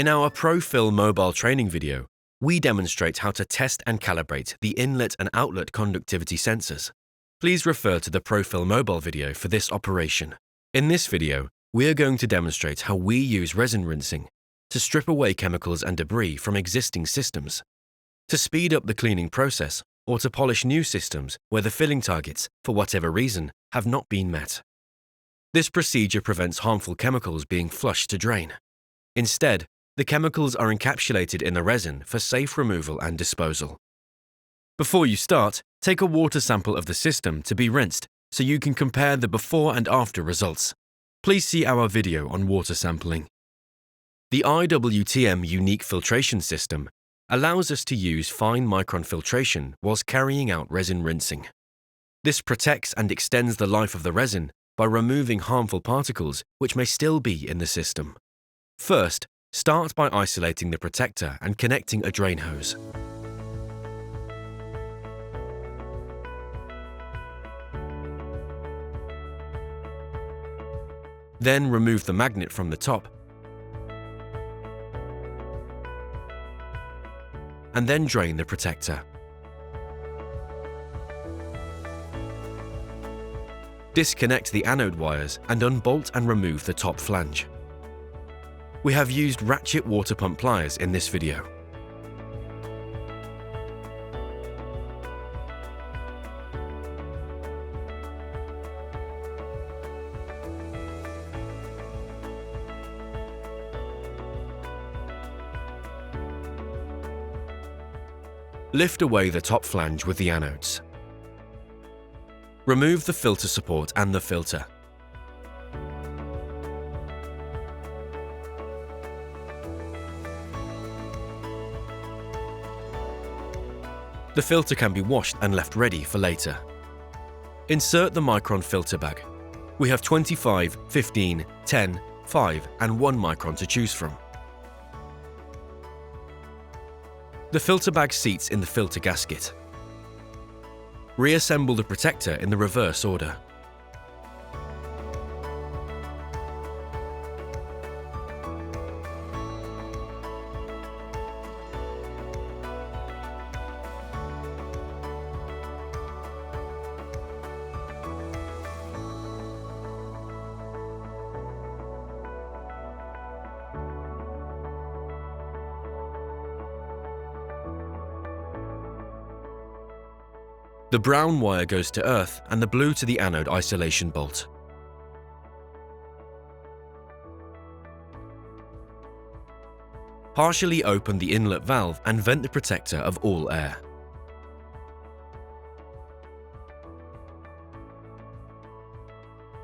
In our ProFill mobile training video, we demonstrate how to test and calibrate the inlet and outlet conductivity sensors. Please refer to the ProFill mobile video for this operation. In this video, we are going to demonstrate how we use resin rinsing to strip away chemicals and debris from existing systems, to speed up the cleaning process, or to polish new systems where the filling targets, for whatever reason, have not been met. This procedure prevents harmful chemicals being flushed to drain. Instead, the chemicals are encapsulated in the resin for safe removal and disposal. Before you start, take a water sample of the system to be rinsed so you can compare the before and after results. Please see our video on water sampling. The IWTM unique filtration system allows us to use fine micron filtration whilst carrying out resin rinsing. This protects and extends the life of the resin by removing harmful particles which may still be in the system. First, start by isolating the protector and connecting a drain hose. Then remove the magnet from the top and then drain the protector. Disconnect the anode wires and unbolt and remove the top flange. We have used ratchet water pump pliers in this video. Lift away the top flange with the anodes. Remove the filter support and the filter. The filter can be washed and left ready for later. Insert the micron filter bag. We have 25, 15, 10, 5 and 1 micron to choose from. The filter bag seats in the filter gasket. Reassemble the protector in the reverse order. The brown wire goes to earth and the blue to the anode isolation bolt. Partially open the inlet valve and vent the protector of all air.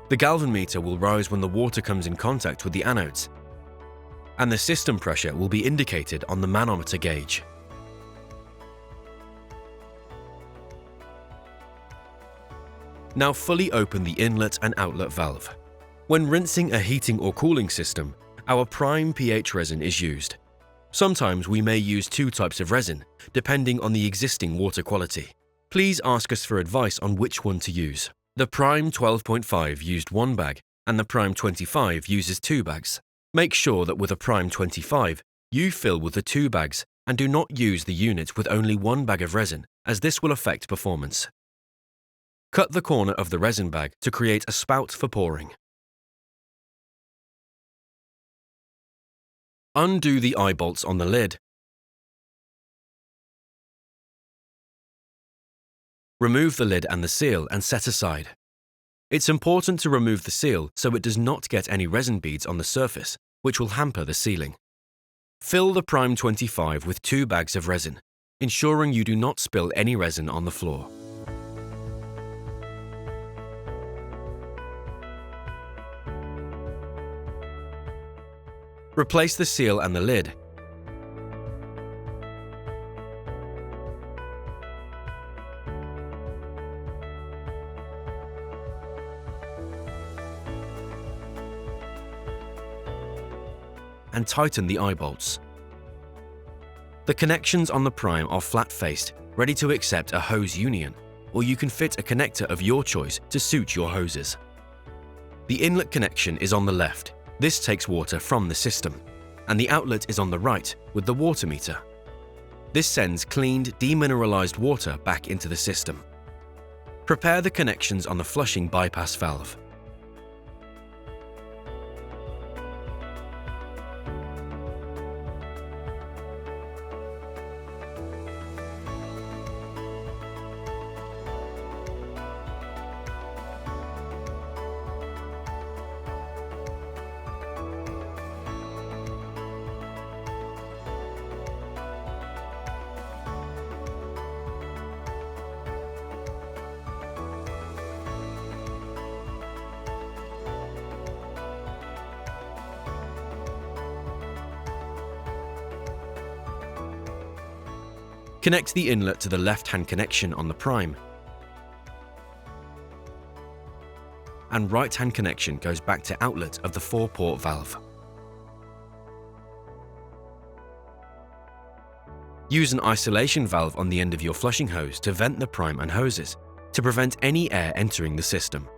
The galvanometer will rise when the water comes in contact with the anodes, and the system pressure will be indicated on the manometer gauge. Now fully open the inlet and outlet valve. When rinsing a heating or cooling system, our prime pH resin is used. Sometimes we may use 2 types of resin, depending on the existing water quality. Please ask us for advice on which one to use. The prime 12.5 used 1 bag, and the prime 25 uses 2 bags. Make sure that with a prime 25, you fill with the 2 bags and do not use the unit with only 1 bag of resin, as this will affect performance. Cut the corner of the resin bag to create a spout for pouring. Undo the eye bolts on the lid. Remove the lid and the seal and set aside. It's important to remove the seal so it does not get any resin beads on the surface, which will hamper the sealing. Fill the prime 25 with 2 bags of resin, ensuring you do not spill any resin on the floor. Replace the seal and the lid. And tighten the eye bolts. The connections on the prime are flat-faced, ready to accept a hose union, or you can fit a connector of your choice to suit your hoses. The inlet connection is on the left. This takes water from the system. and the outlet is on the right with the water meter. This sends cleaned, demineralized water back into the system. Prepare the connections on the flushing bypass valve. Connect the inlet to the left-hand connection on the prime, and right-hand connection goes back to outlet of the 4-port valve. Use an isolation valve on the end of your flushing hose to vent the prime and hoses to prevent any air entering the system.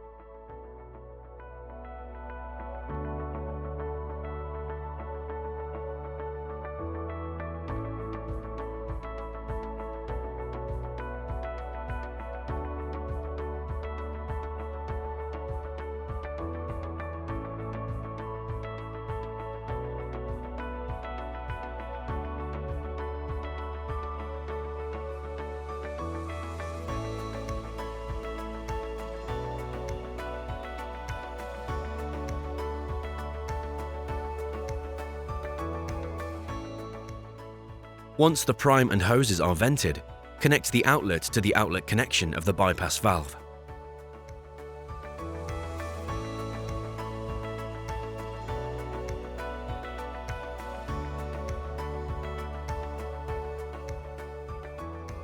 Once the prime and hoses are vented, connect the outlet to the outlet connection of the bypass valve.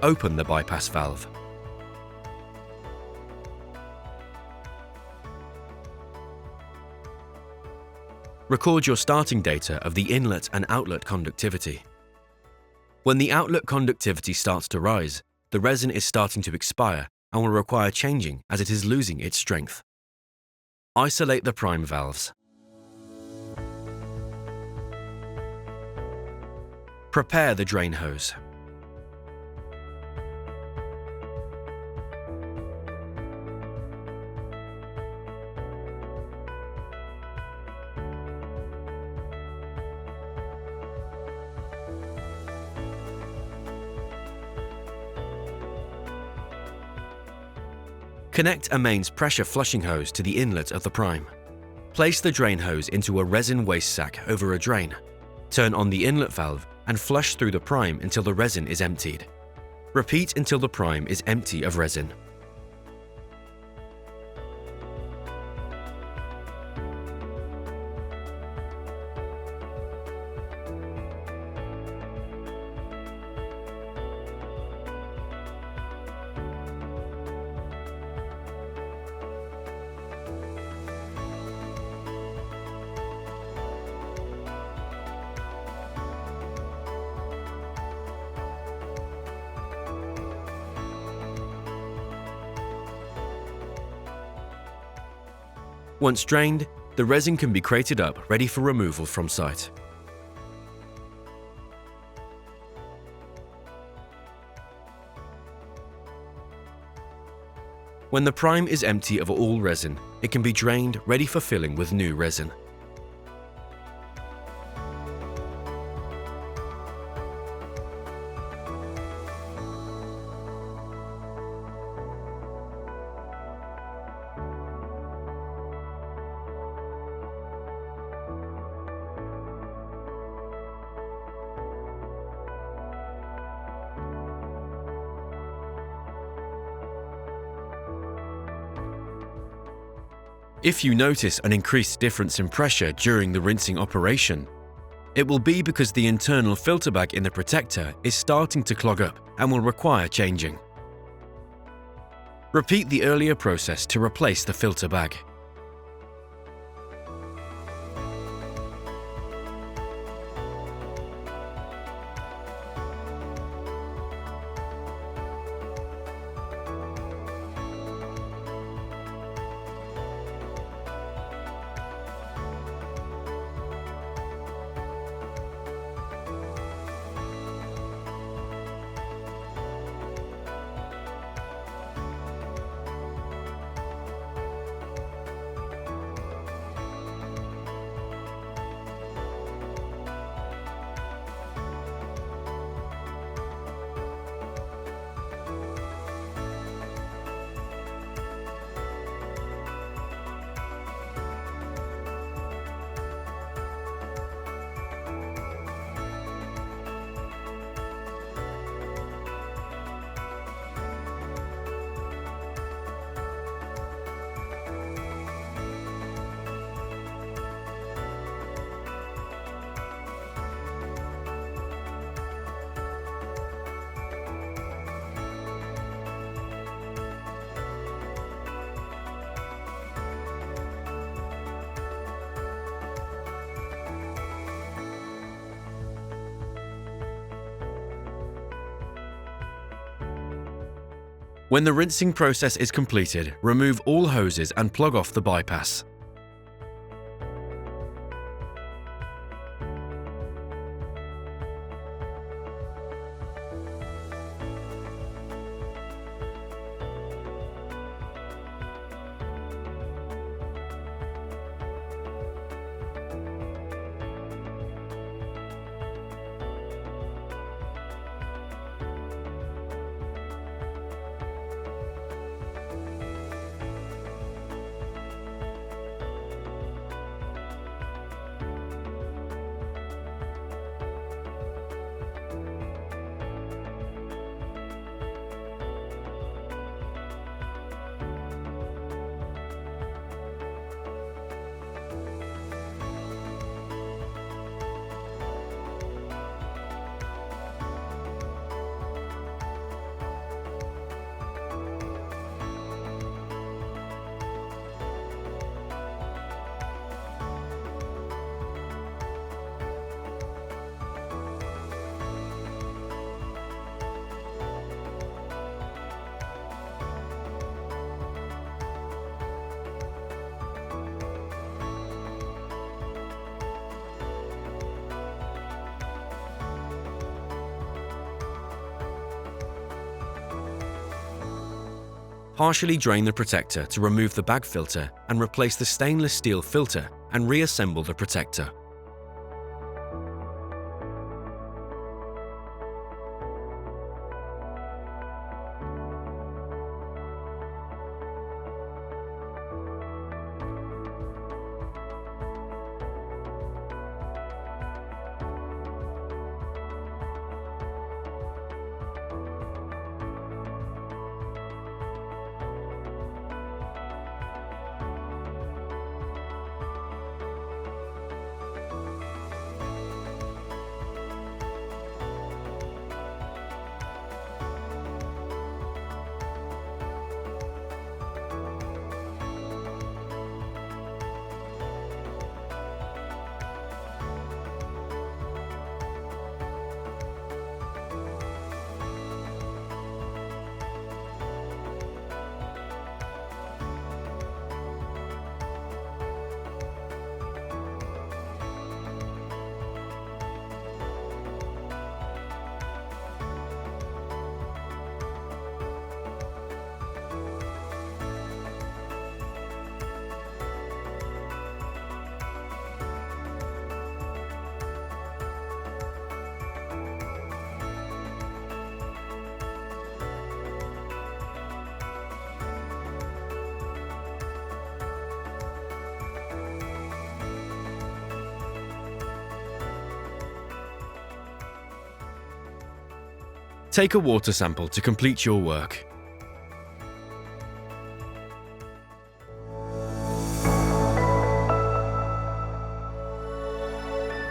Open the bypass valve. Record your starting data of the inlet and outlet conductivity. When the outlet conductivity starts to rise, the resin is starting to expire and will require changing as it is losing its strength. Isolate the prime valves. Prepare the drain hose. Connect a mains pressure flushing hose to the inlet of the prime. Place the drain hose into a resin waste sack over a drain. Turn on the inlet valve and flush through the prime until the resin is emptied. Repeat until the prime is empty of resin. Once drained, the resin can be crated up ready for removal from site. When the prime is empty of all resin, it can be drained ready for filling with new resin. If you notice an increased difference in pressure during the rinsing operation, it will be because the internal filter bag in the protector is starting to clog up and will require changing. Repeat the earlier process to replace the filter bag. When the rinsing process is completed, remove all hoses and plug off the bypass. Partially drain the protector to remove the bag filter and replace the stainless steel filter and reassemble the protector. Take a water sample to complete your work.